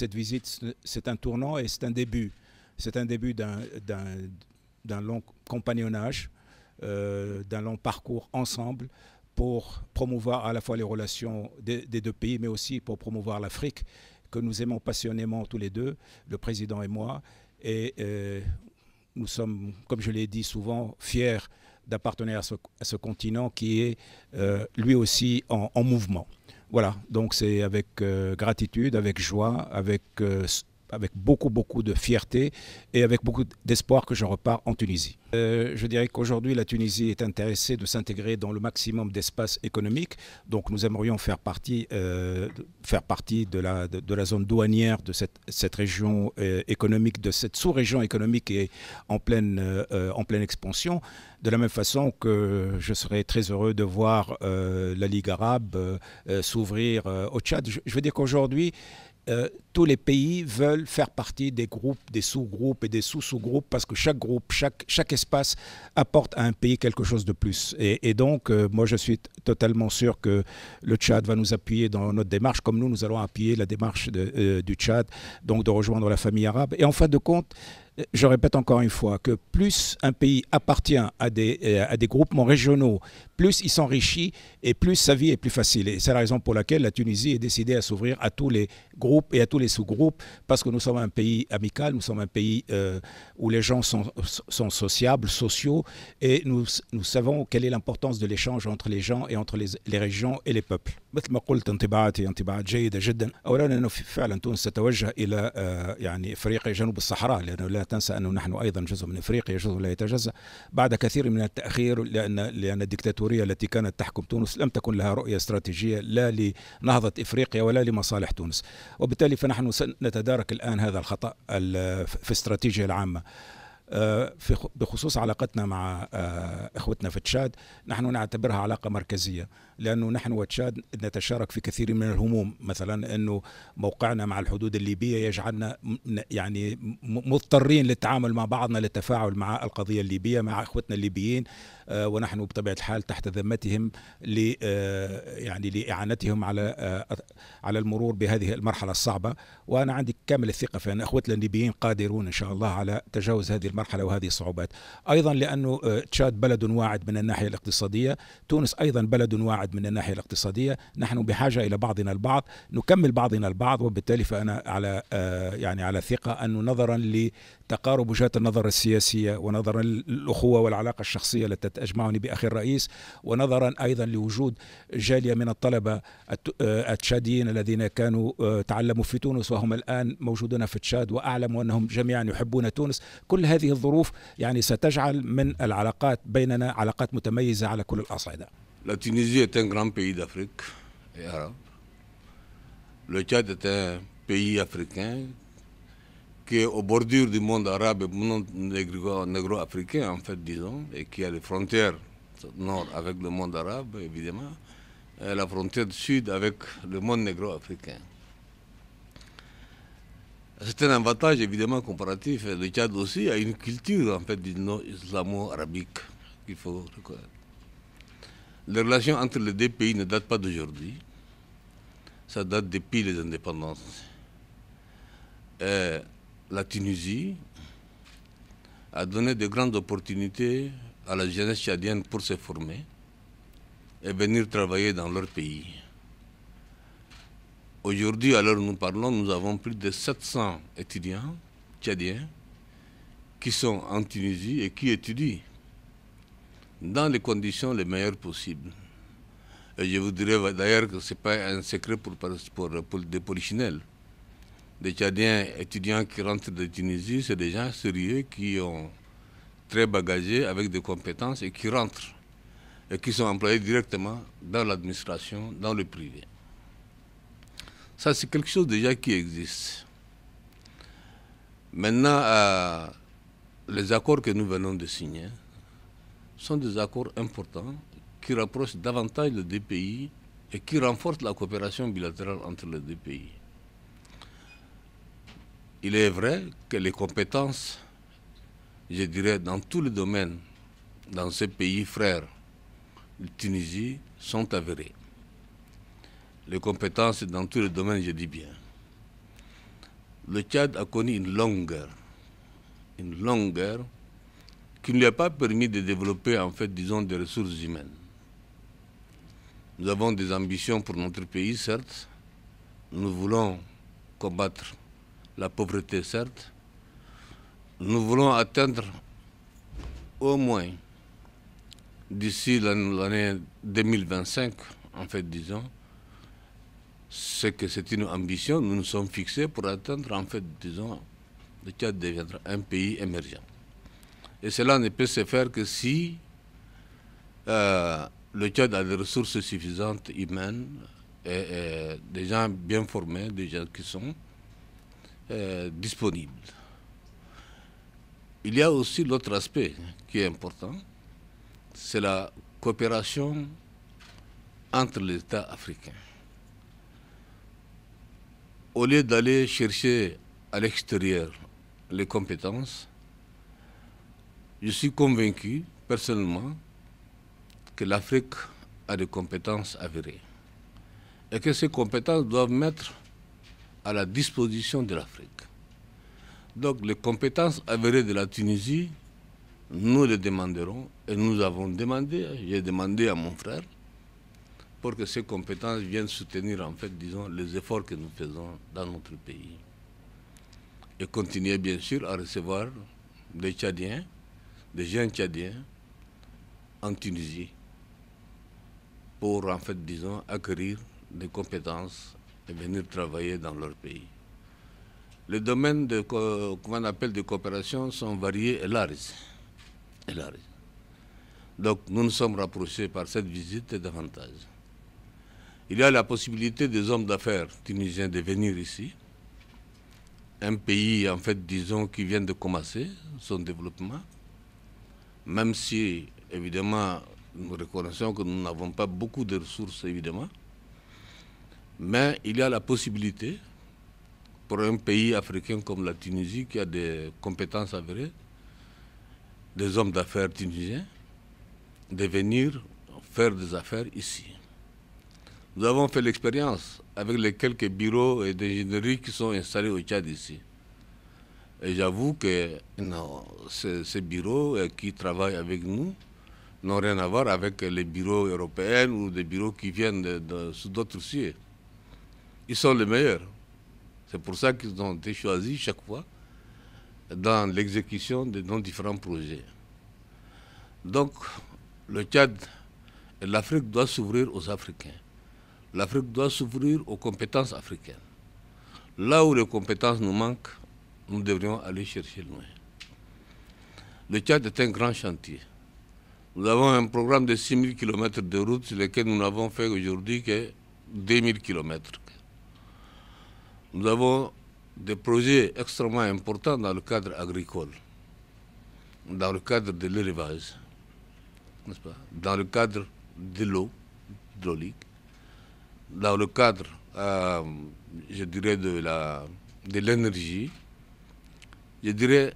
cette visite, c'est un tournant et c'est un début. C'est un début d'un long compagnonnage, d'un long parcours ensemble pour promouvoir à la fois les relations des deux pays, mais aussi pour promouvoir l'Afrique, que nous aimons passionnément tous les deux, le président et moi. Et nous sommes, comme je l'ai dit souvent, fiers d'appartenir à ce continent qui est lui aussi en mouvement. Voilà, donc c'est avec gratitude, avec joie, avec beaucoup de fierté et avec beaucoup d'espoir que je repars en Tunisie. Je dirais qu'aujourd'hui, la Tunisie est intéressée de s'intégrer dans le maximum d'espace économique. Donc nous aimerions faire partie de la zone douanière de cette région économique, de cette sous-région économique qui est en pleine expansion. De la même façon que je serais très heureux de voir la Ligue arabe s'ouvrir au Tchad. Je veux dire qu'aujourd'hui, tous les pays veulent faire partie des groupes, des sous-groupes et des sous-sous-groupes parce que chaque groupe, chaque espace apporte à un pays quelque chose de plus. Et donc, moi, je suis totalement sûr que le Tchad va nous appuyer dans notre démarche, comme nous allons appuyer la démarche du Tchad, donc de rejoindre la famille arabe. Et en fin de compte, je répète encore une fois que plus un pays appartient à des groupements régionaux, plus il s'enrichit et plus sa vie est plus facile. Et c'est la raison pour laquelle la Tunisie est décidée à s'ouvrir à tous les groupes et à tous les sous-groupes, parce que nous sommes un pays amical, nous sommes un pays où les gens sont sociables, sociaux, et nous savons quelle est l'importance de l'échange entre les gens et entre les régions et les peuples. مثل ما قلت انطباعاتي انطباعات جيدة جدا. أولا أنه فعلا تونس تتوجه إلى يعني إفريقيا جنوب الصحراء، لأنه لا تنسى أنه نحن أيضا جزء من إفريقيا، جزء لا يتجزأ بعد كثير من التأخير، لأن الدكتاتورية التي كانت تحكم تونس لم تكن لها رؤية استراتيجية لا لنهضة إفريقيا ولا لمصالح تونس، وبالتالي فنحن نتدارك الآن هذا الخطأ في الاستراتيجية العامة. بخصوص علاقتنا مع اخوتنا في تشاد، نحن نعتبرها علاقه مركزيه، لانه نحن وتشاد نتشارك في كثير من الهموم. مثلا انه موقعنا مع الحدود الليبيه يجعلنا يعني مضطرين للتعامل مع بعضنا للتفاعل مع القضيه الليبيه مع اخوتنا الليبيين، ونحن بطبيعه الحال تحت ذمتهم يعني لاعانتهم على المرور بهذه المرحله الصعبه. وانا عندي كامل الثقه في ان اخوتنا الليبيين قادرون ان شاء الله على تجاوز هذه المرحله وهذه الصعوبات. ايضا لانه تشاد بلد واعد من الناحيه الاقتصاديه، تونس ايضا بلد واعد من الناحيه الاقتصاديه، نحن بحاجه الى بعضنا البعض، نكمل بعضنا البعض، وبالتالي فانا على ثقه انه نظرا لتقارب وجهات النظر السياسيه ونظرا للاخوه والعلاقه الشخصيه التي تجمعني باخي الرئيس، ونظرا ايضا لوجود جاليه من الطلبه التشاديين الذين كانوا تعلموا في تونس وهم الان موجودون في تشاد، واعلم انهم جميعا يحبون تونس. كل هذه الظروف يعني ستجعل من العلاقات بيننا علاقات متميزه على كل الاصعده. La Tunisie est un grand pays d'Afrique et arabe. Le Tchad est un pays africain qui est aux bordures du monde arabe et du monde négro-africain, en fait, disons, et qui a les frontières nord avec le monde arabe, évidemment, et la frontière sud avec le monde négro-africain. C'est un avantage, évidemment, comparatif. Le Tchad aussi a une culture, en fait, islamo-arabique qu'il faut reconnaître. Les relations entre les deux pays ne datent pas d'aujourd'hui. Ça date depuis les indépendances. Et la Tunisie a donné de grandes opportunités à la jeunesse tchadienne pour se former et venir travailler dans leur pays. Aujourd'hui, à l'heure où nous parlons, nous avons plus de 700 étudiants tchadiens qui sont en Tunisie et qui étudient dans les conditions les meilleures possibles. Et je vous dirais d'ailleurs que ce n'est pas un secret pour des polichinelles. Les Tchadiens étudiants qui rentrent de Tunisie, c'est des gens sérieux qui ont très bagagés avec des compétences et qui rentrent et qui sont employés directement dans l'administration, dans le privé. Ça, c'est quelque chose déjà qui existe. Maintenant, les accords que nous venons de signer sont des accords importants qui rapprochent davantage les deux pays et qui renforcent la coopération bilatérale entre les deux pays. Il est vrai que les compétences, je dirais, dans tous les domaines, dans ces pays frères, la Tunisie, sont avérées. Les compétences dans tous les domaines, je dis bien. le Tchad a connu une longue guerre qui ne lui a pas permis de développer, en fait, disons, des ressources humaines. Nous avons des ambitions pour notre pays, certes. Nous voulons combattre la pauvreté, certes. Nous voulons atteindre au moins, d'ici l'année 2025, en fait, disons, c'est que c'est une ambition, nous nous sommes fixés pour atteindre, en fait, disons, le Tchad deviendra un pays émergent. Et cela ne peut se faire que si le Tchad a des ressources suffisantes humaines et des gens bien formés, des gens qui sont disponibles. Il y a aussi l'autre aspect qui est important, c'est la coopération entre les États africains. Au lieu d'aller chercher à l'extérieur les compétences, je suis convaincu, personnellement, que l'Afrique a des compétences avérées et que ces compétences doivent mettre à la disposition de l'Afrique. Donc les compétences avérées de la Tunisie, nous les demanderons et nous avons demandé, j'ai demandé à mon frère, pour que ces compétences viennent soutenir, en fait, disons, les efforts que nous faisons dans notre pays. Et continuer, bien sûr, à recevoir des Tchadiens, des jeunes Tchadiens, en Tunisie, pour, en fait, disons, acquérir des compétences et venir travailler dans leur pays. Les domaines qu'on appelle de coopération sont variés et larges. Donc, nous nous sommes rapprochés par cette visite davantage. Il y a la possibilité des hommes d'affaires tunisiens de venir ici, un pays, en fait, disons, qui vient de commencer son développement, même si, évidemment, nous reconnaissons que nous n'avons pas beaucoup de ressources, évidemment, mais il y a la possibilité, pour un pays africain comme la Tunisie, qui a des compétences avérées, des hommes d'affaires tunisiens, de venir faire des affaires ici. Nous avons fait l'expérience avec les quelques bureaux d'ingénierie qui sont installés au Tchad ici. Et j'avoue que ces bureaux qui travaillent avec nous n'ont rien à voir avec les bureaux européens ou des bureaux qui viennent sous d'autres cieux. Ils sont les meilleurs. C'est pour ça qu'ils ont été choisis chaque fois dans l'exécution de nos différents projets. Donc, le Tchad et l'Afrique doivent s'ouvrir aux Africains. L'Afrique doit s'ouvrir aux compétences africaines. Là où les compétences nous manquent, nous devrions aller chercher loin. Le Tchad est un grand chantier. Nous avons un programme de 6 000 km de route sur lequel nous n'avons fait aujourd'hui que 2 000 km. Nous avons des projets extrêmement importants dans le cadre agricole, dans le cadre de l'élevage, n'est-ce pas, dans le cadre de l'eau hydraulique, dans le cadre, je dirais, de l'énergie, je dirais,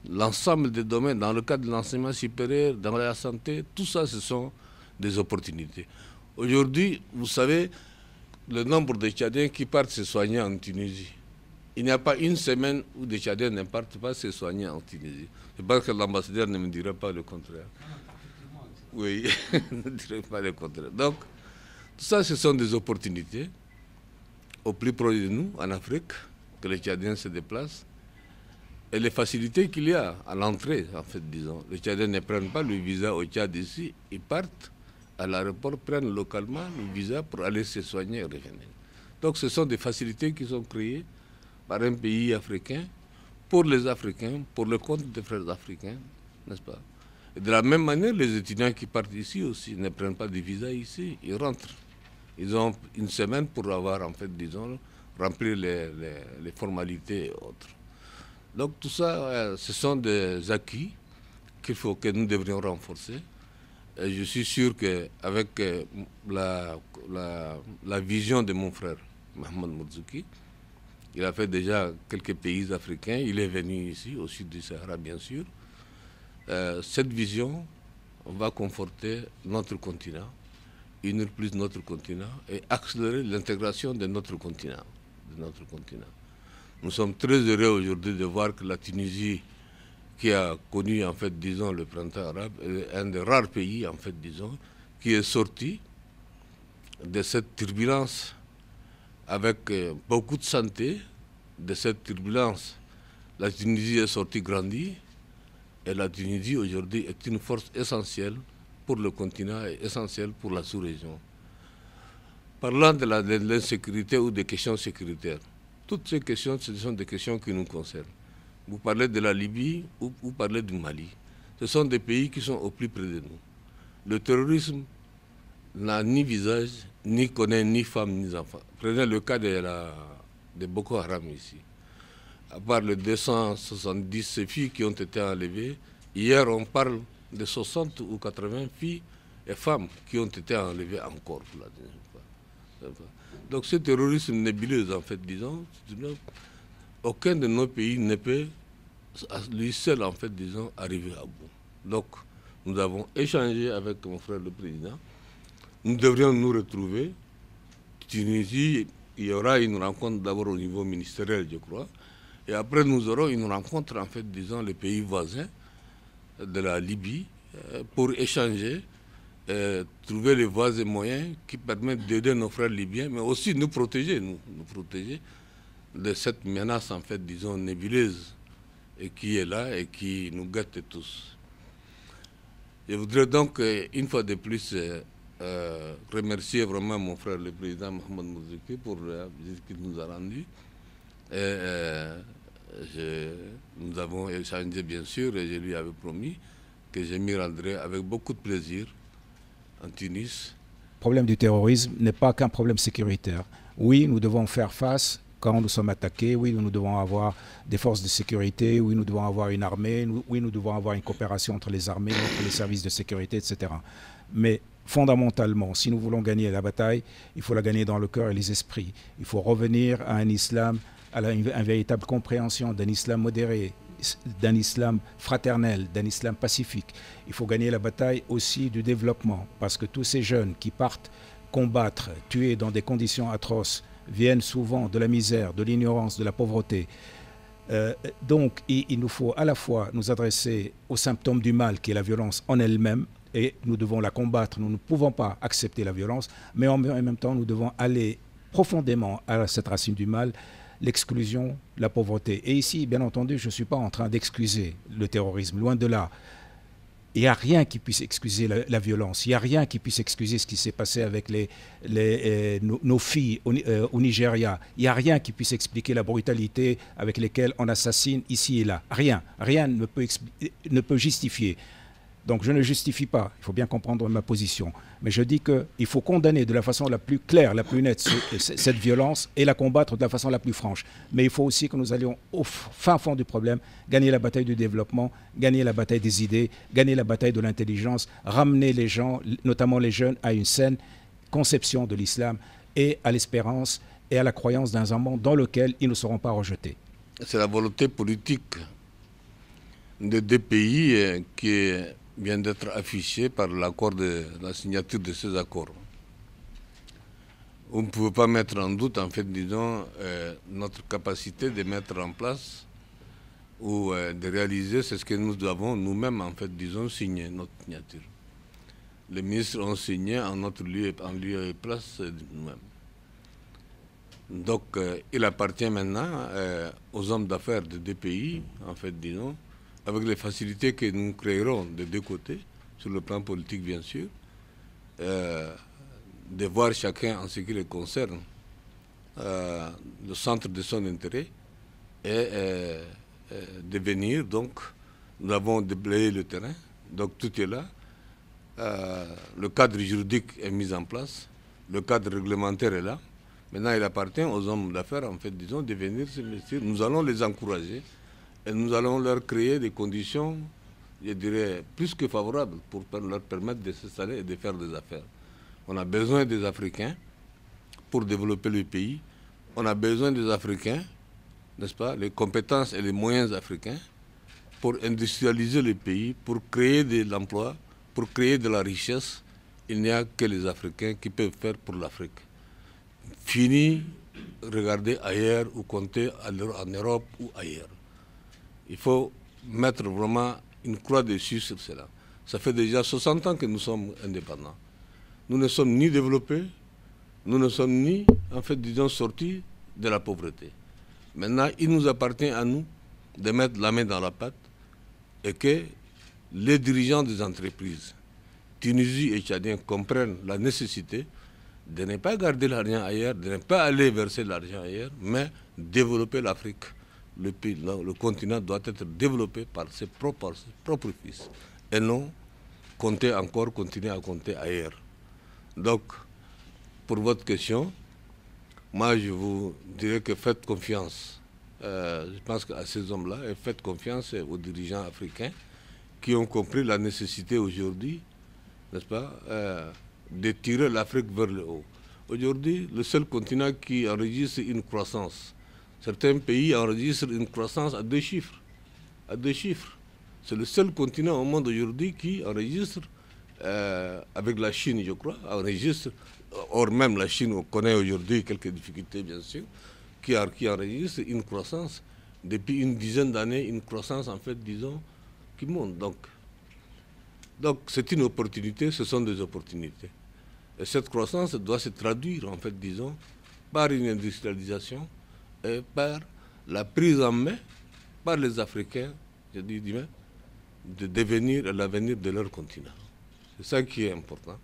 l'ensemble des domaines, dans le cadre de l'enseignement supérieur, dans la santé, tout ça, ce sont des opportunités. Aujourd'hui, vous savez, le nombre de Tchadiens qui partent se soigner en Tunisie. Il n'y a pas une semaine où des Tchadiens ne partent pas se soigner en Tunisie. Je pense que l'ambassadeur ne me dirait pas le contraire. Oui, ne dirait pas le contraire. Donc, tout ça, ce sont des opportunités au plus proche de nous, en Afrique, que les Tchadiens se déplacent. Et les facilités qu'il y a à l'entrée, en fait, disons. Les Tchadiens ne prennent pas le visa au Tchad ici, ils partent à l'aéroport, prennent localement le visa pour aller se soigner et revenir. Donc ce sont des facilités qui sont créées par un pays africain, pour les Africains, pour le compte des frères africains, n'est-ce pas? Et de la même manière, les étudiants qui partent ici aussi ne prennent pas de visa ici, ils rentrent. Ils ont une semaine pour avoir, en fait, disons, remplir les formalités et autres. Donc tout ça, ce sont des acquis que nous devrions renforcer. Et je suis sûr qu'avec la vision de mon frère, Mohamed Mouzouki, il a fait déjà quelques pays africains, il est venu ici, au sud du Sahara, bien sûr. Cette vision va conforter notre continent, unir plus notre continent et accélérer l'intégration de notre continent. Nous sommes très heureux aujourd'hui de voir que la Tunisie, qui a connu, en fait, disons, le printemps arabe, est un des rares pays, en fait, disons, qui est sorti de cette turbulence avec beaucoup de santé. De cette turbulence, la Tunisie est sortie grandie, et la Tunisie aujourd'hui est une force essentielle pour le continent et essentielle pour la sous-région. Parlant de l'insécurité ou des questions sécuritaires, toutes ces questions, ce sont des questions qui nous concernent. Vous parlez de la Libye ou vous parlez du Mali. Ce sont des pays qui sont au plus près de nous. Le terrorisme n'a ni visage, ni connaît ni femmes, ni enfants. Prenez le cas de Boko Haram ici. À part les 270 filles qui ont été enlevées, hier on parle de 60 ou 80 filles et femmes qui ont été enlevées encore pour la deuxième fois. Donc ce terrorisme nébuleux, en fait, disons, aucun de nos pays ne peut, à lui seul, en fait, disons, arriver à bout. Donc, nous avons échangé avec mon frère le président. Nous devrions nous retrouver. Tunisie, il y aura une rencontre d'abord au niveau ministériel, je crois. Et après, nous aurons une rencontre, en fait, disons, les pays voisins de la Libye pour échanger, trouver les voies et moyens qui permettent d'aider nos frères libyens, mais aussi nous protéger, nous protéger de cette menace, en fait, disons, nébuleuse, et qui est là et qui nous guette tous. Je voudrais donc, une fois de plus, remercier vraiment mon frère, le président Mohamed Mouzouki, pour la visite qu'il nous a rendue. Nous avons échangé, bien sûr, et je lui avais promis que je m'y rendrai avec beaucoup de plaisir en Tunis. Le problème du terrorisme n'est pas qu'un problème sécuritaire. Oui, nous devons faire face quand nous sommes attaqués. Oui, nous devons avoir des forces de sécurité. Oui, nous devons avoir une armée. Oui, nous devons avoir une coopération entre les armées, entre les services de sécurité, etc. Mais fondamentalement, si nous voulons gagner la bataille, il faut la gagner dans le cœur et les esprits. Il faut revenir à un islam, à une véritable compréhension d'un islam modéré, d'un islam fraternel, d'un islam pacifique. Il faut gagner la bataille aussi du développement, parce que tous ces jeunes qui partent combattre, tuer dans des conditions atroces, viennent souvent de la misère, de l'ignorance, de la pauvreté. Donc, il nous faut à la fois nous adresser aux symptômes du mal, qui est la violence en elle-même, et nous devons la combattre. Nous ne pouvons pas accepter la violence, mais en même temps, nous devons aller profondément à cette racine du mal, l'exclusion, la pauvreté. Et ici, bien entendu, je ne suis pas en train d'excuser le terrorisme, loin de là. Il n'y a rien qui puisse excuser la violence. Il n'y a rien qui puisse excuser ce qui s'est passé avec nos filles au Nigeria. Il n'y a rien qui puisse expliquer la brutalité avec laquelle on assassine ici et là. Rien. Rien ne peut justifier. Donc je ne justifie pas, il faut bien comprendre ma position, mais je dis qu'il faut condamner de la façon la plus claire, la plus nette cette violence et la combattre de la façon la plus franche. Mais il faut aussi que nous allions au fin fond du problème, gagner la bataille du développement, gagner la bataille des idées, gagner la bataille de l'intelligence, ramener les gens, notamment les jeunes, à une saine conception de l'islam et à l'espérance et à la croyance dans un monde dans lequel ils ne seront pas rejetés. C'est la volonté politique de deux pays qui vient d'être affiché par l'accord de la signature de ces accords. Vous ne pouvez pas mettre en doute, en fait, disons, notre capacité de mettre en place ou de réaliser ce que nous avons nous-mêmes, en fait, disons, signé, notre signature. Les ministres ont signé en notre lieu et place nous-mêmes. Donc, il appartient maintenant aux hommes d'affaires de deux pays, en fait, disons, avec les facilités que nous créerons de deux côtés, sur le plan politique bien sûr, de voir chacun en ce qui le concerne le centre de son intérêt et de venir. Donc, nous avons déblayé le terrain, donc tout est là. Le cadre juridique est mis en place, le cadre réglementaire est là. Maintenant, il appartient aux hommes d'affaires, en fait, disons, de venir s'investir. Nous allons les encourager. Et nous allons leur créer des conditions, je dirais, plus que favorables pour leur permettre de s'installer et de faire des affaires. On a besoin des Africains pour développer le pays. On a besoin des Africains, n'est-ce pas, les compétences et les moyens africains pour industrialiser le pays, pour créer de l'emploi, pour créer de la richesse. Il n'y a que les Africains qui peuvent faire pour l'Afrique. Fini regarder ailleurs ou compter en Europe ou ailleurs. Il faut mettre vraiment une croix dessus sur cela. Ça fait déjà 60 ans que nous sommes indépendants. Nous ne sommes ni développés, nous ne sommes ni, en fait, disons, sortis de la pauvreté. Maintenant, il nous appartient à nous de mettre la main dans la pâte et que les dirigeants des entreprises, Tunisie et Tchadiens, comprennent la nécessité de ne pas garder l'argent ailleurs, de ne pas aller verser l'argent ailleurs, mais développer l'Afrique. Le pays, le continent doit être développé par ses propres fils et non continuer à compter ailleurs. Donc, pour votre question, moi je vous dirais que faites confiance. Je pense à ces hommes-là et faites confiance aux dirigeants africains qui ont compris la nécessité aujourd'hui, n'est-ce pas, de tirer l'Afrique vers le haut. Aujourd'hui, le seul continent qui enregistre une croissance, certains pays enregistrent une croissance à deux chiffres. À deux chiffres. C'est le seul continent au monde aujourd'hui qui enregistre, avec la Chine, je crois, enregistre, or même la Chine connaît aujourd'hui quelques difficultés, bien sûr, qui enregistre une croissance depuis une dizaine d'années, une croissance, en fait, disons, qui monte. Donc c'est une opportunité, ce sont des opportunités. Et cette croissance doit se traduire, en fait, disons, par une industrialisation et par la prise en main par les Africains, je dis, de devenir l'avenir de leur continent. C'est ça qui est important.